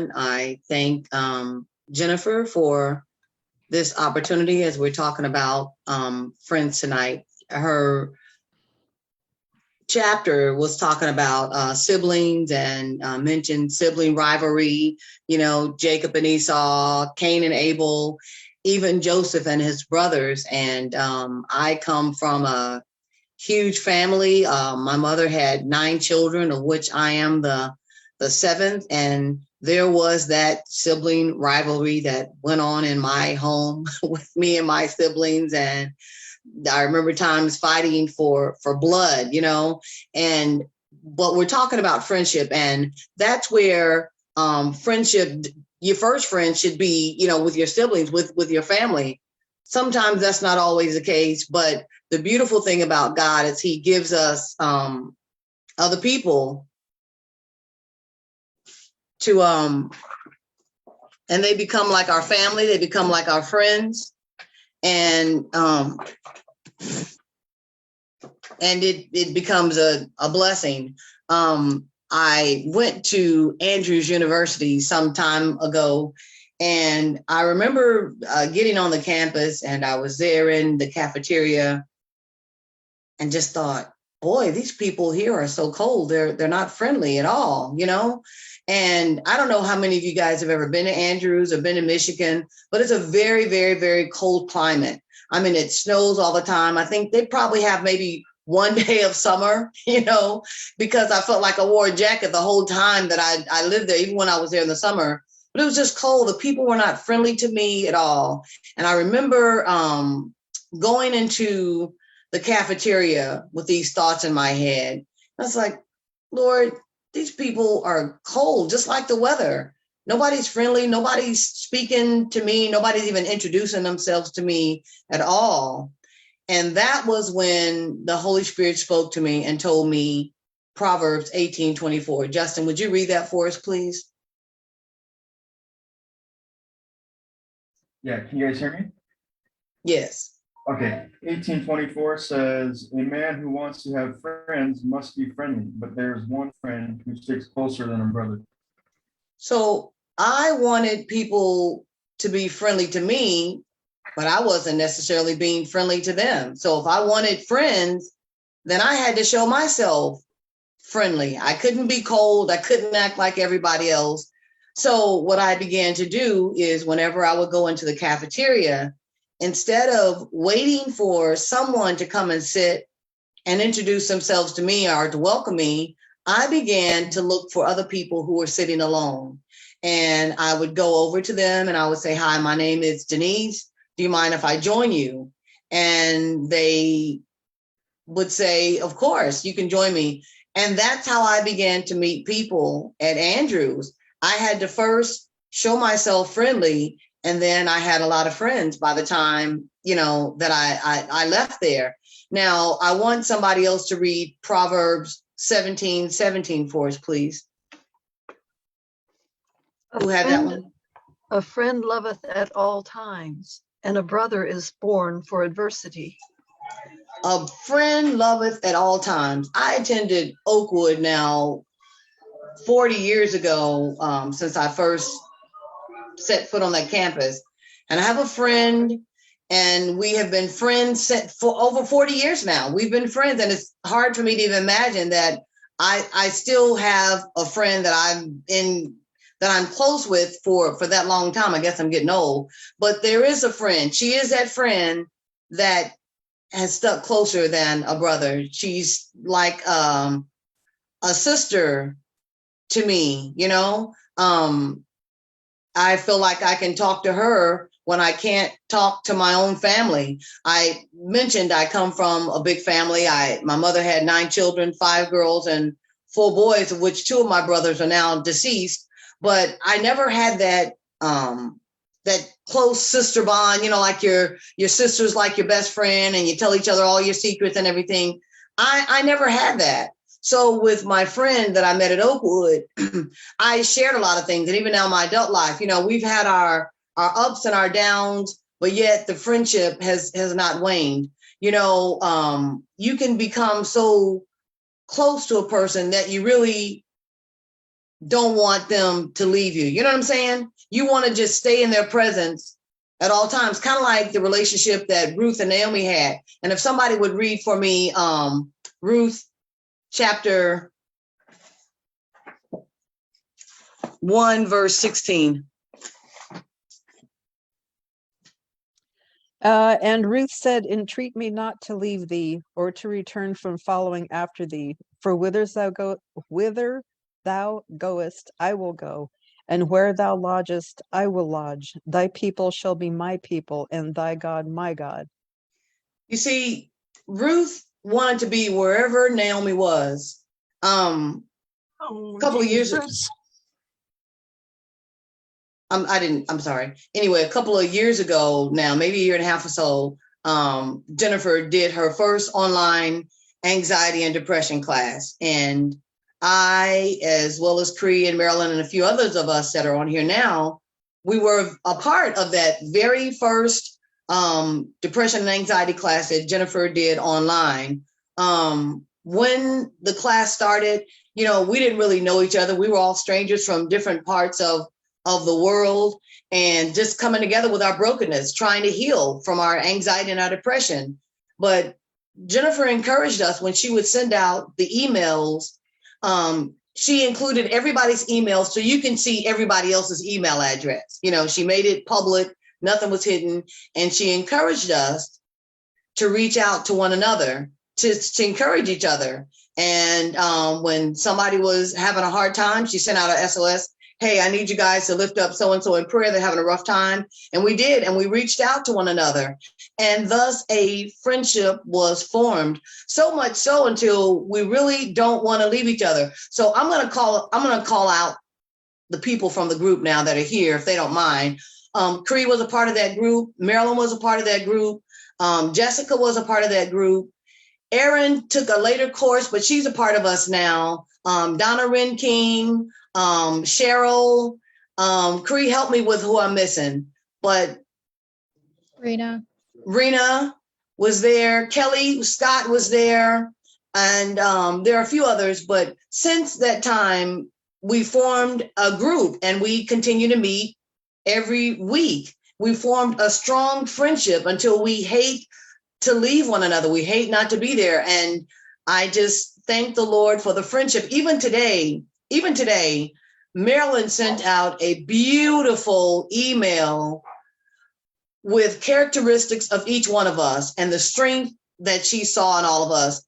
everyone. I thank Jennifer for this opportunity as we're talking about friends tonight. Her chapter was talking about siblings and mentioned sibling rivalry, Jacob and Esau, Cain and Abel, even Joseph and his brothers. And I come from a huge family. My mother had 9 children, of which I am the seventh. And there was that sibling rivalry that went on in my home with me and my siblings. And I remember times fighting for blood, but we're talking about friendship, and that's where friendship, your first friend should be, with your siblings, with your family. Sometimes that's not always the case, but the beautiful thing about God is he gives us other people to and they become like our family, they become like our friends. And it becomes a blessing. I went to Andrews University some time ago, and I remember getting on the campus, and I was there in the cafeteria and just thought, boy, these people here are so cold. They're not friendly at all, And I don't know how many of you guys have ever been to Andrews or been to Michigan, but it's a very, very, very cold climate. I mean, it snows all the time. I think they probably have maybe one day of summer, because I felt like I wore a jacket the whole time that I lived there, even when I was there in the summer. But it was just cold. The people were not friendly to me at all. And I remember going into the cafeteria with these thoughts in my head. I was like, Lord, these people are cold, just like the weather. Nobody's friendly. Nobody's speaking to me. Nobody's even introducing themselves to me at all. And that was when the Holy Spirit spoke to me and told me Proverbs 18:24. Justin, would you read that for us, please? Yeah, can you guys hear me? Yes. Okay, 18:24 says, a man who wants to have friends must be friendly, but there's one friend who sticks closer than a brother. So I wanted people to be friendly to me, but I wasn't necessarily being friendly to them. So if I wanted friends, then I had to show myself friendly. I couldn't be cold. I couldn't act like everybody else. So what I began to do is whenever I would go into the cafeteria, instead of waiting for someone to come and sit and introduce themselves to me or to welcome me, I began to look for other people who were sitting alone. And I would go over to them and I would say, hi, my name is Denise. Do you mind if I join you? And they would say, of course, you can join me. And that's how I began to meet people at Andrews. I had to first show myself friendly, and then I had a lot of friends by the time, that I left there. Now, I want somebody else to read Proverbs 17:17 for us, please. Who had that one? A friend loveth at all times, and a brother is born for adversity. A friend loveth at all times. I attended Oakwood now 40 years ago, since I first set foot on that campus. And I have a friend, and we have been friends for over 40 years now. We've been friends, and it's hard for me to even imagine that I still have a friend that I'm close with for that long time. I guess I'm getting old, but there is a friend. She is that friend that has stuck closer than a brother. She's like a sister to me, I feel like I can talk to her when I can't talk to my own family. I mentioned I come from a big family. My mother had 9 children, 5 girls and 4 boys, of which 2 of my brothers are now deceased. But I never had that close sister bond, like your sister's like your best friend and you tell each other all your secrets and everything. I never had that. So with my friend that I met at Oakwood, I shared a lot of things. And even now in my adult life, we've had our ups and our downs, but yet the friendship has not waned. You can become so close to a person that you really don't want them to leave you. You know what I'm saying? You want to just stay in their presence at all times, kind of like the relationship that Ruth and Naomi had. And if somebody would read for me, Ruth chapter 1, verse 16. And Ruth said, entreat me not to leave thee, or to return from following after thee. For whither thou goest, I will go, and where thou lodgest, I will lodge. Thy people shall be my people, and thy God my God. You see, Ruth wanted to be wherever Naomi was. A couple of years ago. I'm sorry. Anyway, a couple of years ago now, maybe a year and a half or so, Jennifer did her first online anxiety and depression class. And I, as well as Cree and Marilyn and a few others of us that are on here now, we were a part of that very first depression and anxiety class that Jennifer did online. When the class started, we didn't really know each other. We were all strangers from different parts of the world, and just coming together with our brokenness, trying to heal from our anxiety and our depression. But Jennifer encouraged us when she would send out the emails. She included everybody's email so you can see everybody else's email address. She made it public, nothing was hidden. And she encouraged us to reach out to one another, to encourage each other. And when somebody was having a hard time, she sent out an SOS. Hey, I need you guys to lift up so-and-so in prayer. They're having a rough time. And we did. And we reached out to one another. And thus a friendship was formed, so much so until we really don't want to leave each other. So I'm going to call out the people from the group now that are here, if they don't mind. Cree was a part of that group. Marilyn was a part of that group. Jessica was a part of that group. Erin took a later course, but she's a part of us now. Donna Wren King, Cheryl, Cree, help me with who I'm missing, but Rena was there. Kelly Scott was there. And there are a few others, but since that time, we formed a group and we continue to meet every week. We formed a strong friendship until we hate to leave one another. We hate not to be there. And I just thank the Lord for the friendship. Even today, Marilyn sent out a beautiful email with characteristics of each one of us and the strength that she saw in all of us.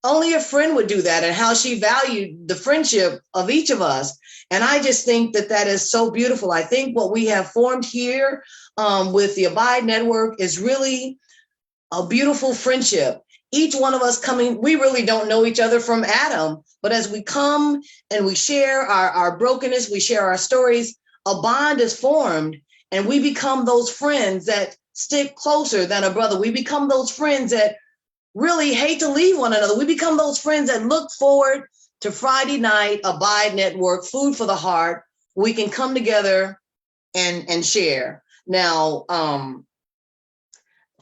Only a friend would do that, and how she valued the friendship of each of us. And I just think that is so beautiful. I think what we have formed here with the Abide Network is really a beautiful friendship. Each one of us coming, we really don't know each other from Adam, but as we come and we share our brokenness, we share our stories, a bond is formed, and we become those friends that stick closer than a brother. We become those friends that really hate to leave one another. We become those friends that look forward to Friday night, Abide Network, food for the heart. We can come together and share. Now,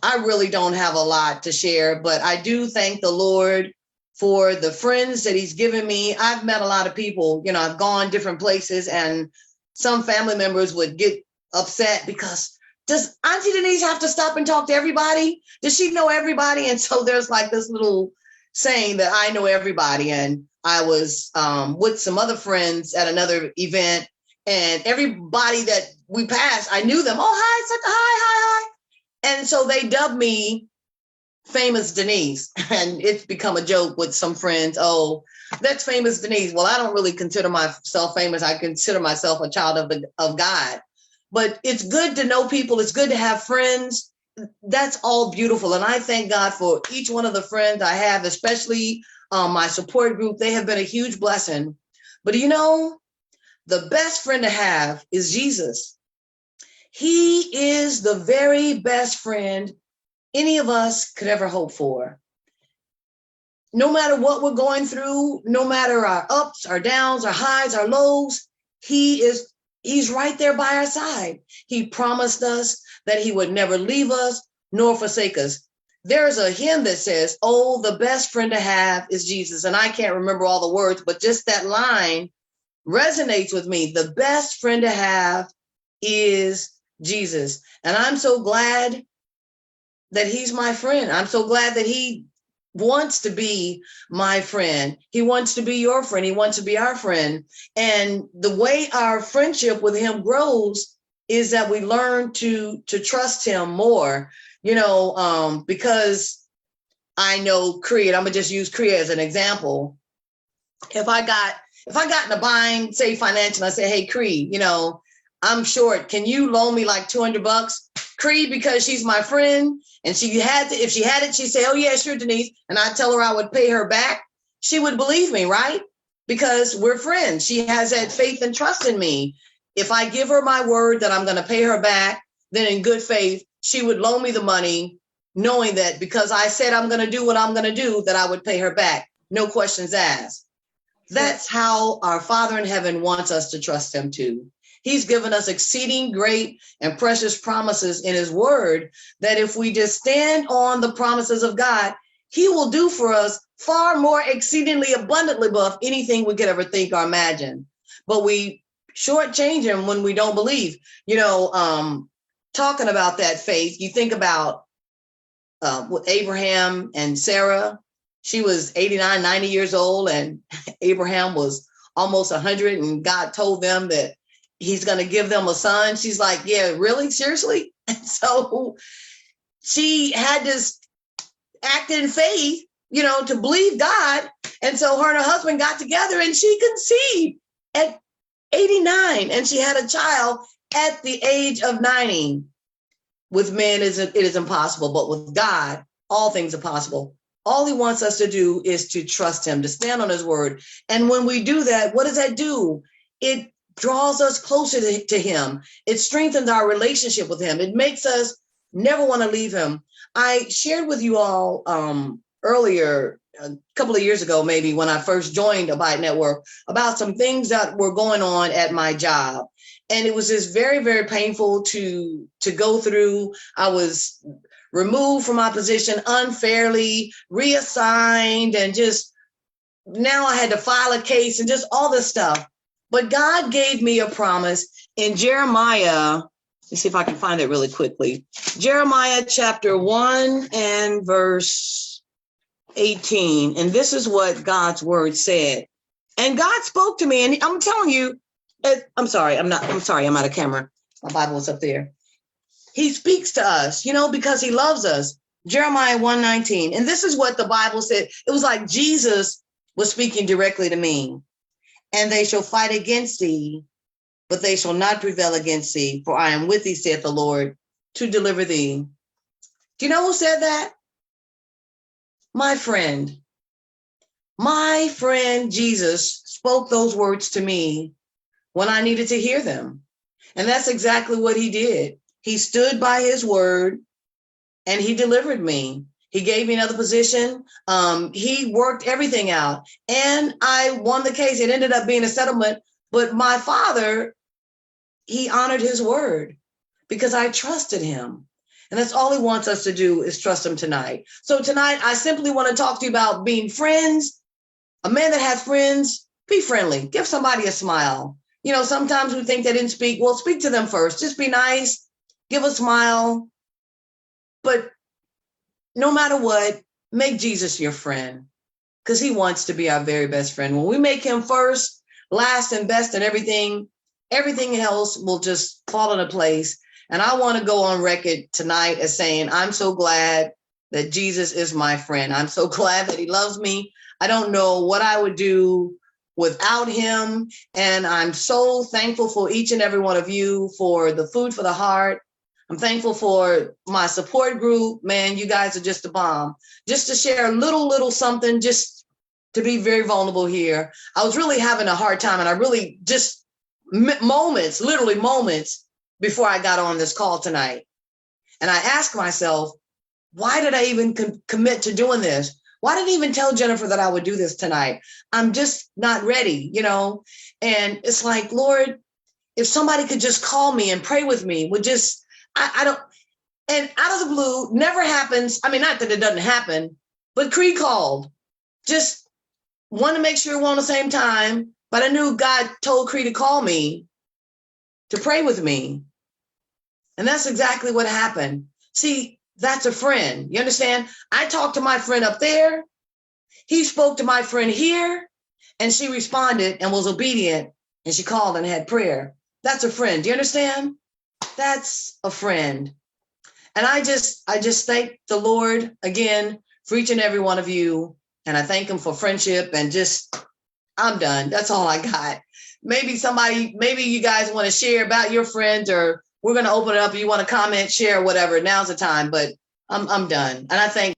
I really don't have a lot to share, but I do thank the Lord for the friends that he's given me. I've met a lot of people, I've gone different places, and some family members would get upset because does Auntie Denise have to stop and talk to everybody? Does she know everybody? And so there's like this little saying that I know everybody. And I was with some other friends at another event, and everybody that we passed, I knew them. Oh, hi, such a hi. And so they dubbed me Famous Denise. And it's become a joke with some friends. Oh, that's Famous Denise. Well, I don't really consider myself famous. I consider myself a child of God. But it's good to know people. It's good to have friends. That's all beautiful. And I thank God for each one of the friends I have, especially my support group. They have been a huge blessing. But the best friend to have is Jesus. He is the very best friend any of us could ever hope for. No matter what we're going through, no matter our ups, our downs, our highs, our lows, he's right there by our side. He promised us that he would never leave us nor forsake us. There's a hymn that says, oh, the best friend to have is Jesus. And I can't remember all the words, but just that line resonates with me. The best friend to have is Jesus. And I'm so glad that he's my friend. I'm so glad that he wants to be my friend. He wants to be your friend. He wants to be our friend. And the way our friendship with him grows is that we learn to trust him more, because I know Creed, I'm gonna just use Creed as an example. If I got in a bind, say financial, I say, hey, Creed, I'm short. Can you loan me like $200? Creed, because she's my friend, and if she had it, she'd say, oh yeah, sure, Denise. And I tell her I would pay her back. She would believe me, right? Because we're friends. She has that faith and trust in me. If I give her my word that I'm going to pay her back, then in good faith, she would loan me the money, knowing that because I said I'm going to do what I'm going to do, that I would pay her back. No questions asked. That's how our Father in heaven wants us to trust him too. He's given us exceeding great and precious promises in his word that if we just stand on the promises of God, he will do for us far more exceedingly abundantly above anything we could ever think or imagine. But we shortchange him when we don't believe. Talking about that faith, you think about with Abraham and Sarah. She was 89, 90 years old, and Abraham was almost 100, and God told them that he's going to give them a son. She's like, yeah, really? Seriously? And so she had this act in faith, to believe God. And so her and her husband got together, and she conceived at 89, and she had a child at the age of 90. With men, it is impossible, but with God, all things are possible. All he wants us to do is to trust him, to stand on his word. And when we do that, what does that do? It draws us closer to him. It strengthens our relationship with him. It makes us never want to leave him. I shared with you all earlier, a couple of years ago, maybe when I first joined Abide.Network, about some things that were going on at my job. And it was just very, very painful to go through. I was removed from my position unfairly, reassigned, and just now I had to file a case and just all this stuff. But God gave me a promise in Jeremiah. Let's see if I can find it really quickly. Jeremiah chapter 1 and verse 18. And this is what God's word said. And God spoke to me, and I'm telling you, I'm sorry, I'm out of camera. My Bible is up there. He speaks to us, because he loves us. Jeremiah 1:19. And this is what the Bible said. It was like Jesus was speaking directly to me. And they shall fight against thee, but they shall not prevail against thee. For I am with thee, saith the Lord, to deliver thee. Do you know who said that? My friend. My friend Jesus spoke those words to me when I needed to hear them. And that's exactly what he did. He stood by his word and he delivered me. He gave me another position. He worked everything out, and I won the case. It ended up being a settlement, but my father, he honored his word because I trusted him. And that's all he wants us to do, is trust him tonight. So tonight, I simply want to talk to you about being friends. A man that has friends, be friendly. Give somebody a smile. Sometimes we think they didn't speak. Well, speak to them first. Just be nice. Give a smile. But no matter what, make Jesus your friend, because he wants to be our very best friend. When we make him first, last, and best in everything else will just fall into place. And I want to go on record tonight as saying, I'm so glad that Jesus is my friend. I'm so glad that he loves me. I don't know what I would do without him. And I'm so thankful for each and every one of you for the food for the heart. I'm thankful for my support group. Man, you guys are just a bomb. Just to share a little something, just to be very vulnerable here. I was really having a hard time, and I really just literally moments before I got on this call tonight. And I asked myself, why did I even commit to doing this? Why didn't I even tell Jennifer that I would do this tonight? I'm just not ready, And it's like, Lord, if somebody could just call me and pray with me, I don't, and out of the blue, never happens. I mean, not that it doesn't happen, but Creed called. Just want to make sure we're on the same time. But I knew God told Cree to call me to pray with me. And that's exactly what happened. See, that's a friend. You understand? I talked to my friend up there. He spoke to my friend here, and she responded and was obedient, and she called and had prayer. That's a friend. Do you understand? That's a friend. And I just thank the Lord again for each and every one of you. And I thank him for friendship, and just, I'm done. That's all I got. Maybe you guys want to share about your friends, or we're going to open it up. If you want to comment, share, whatever. Now's the time, but I'm done. And I thank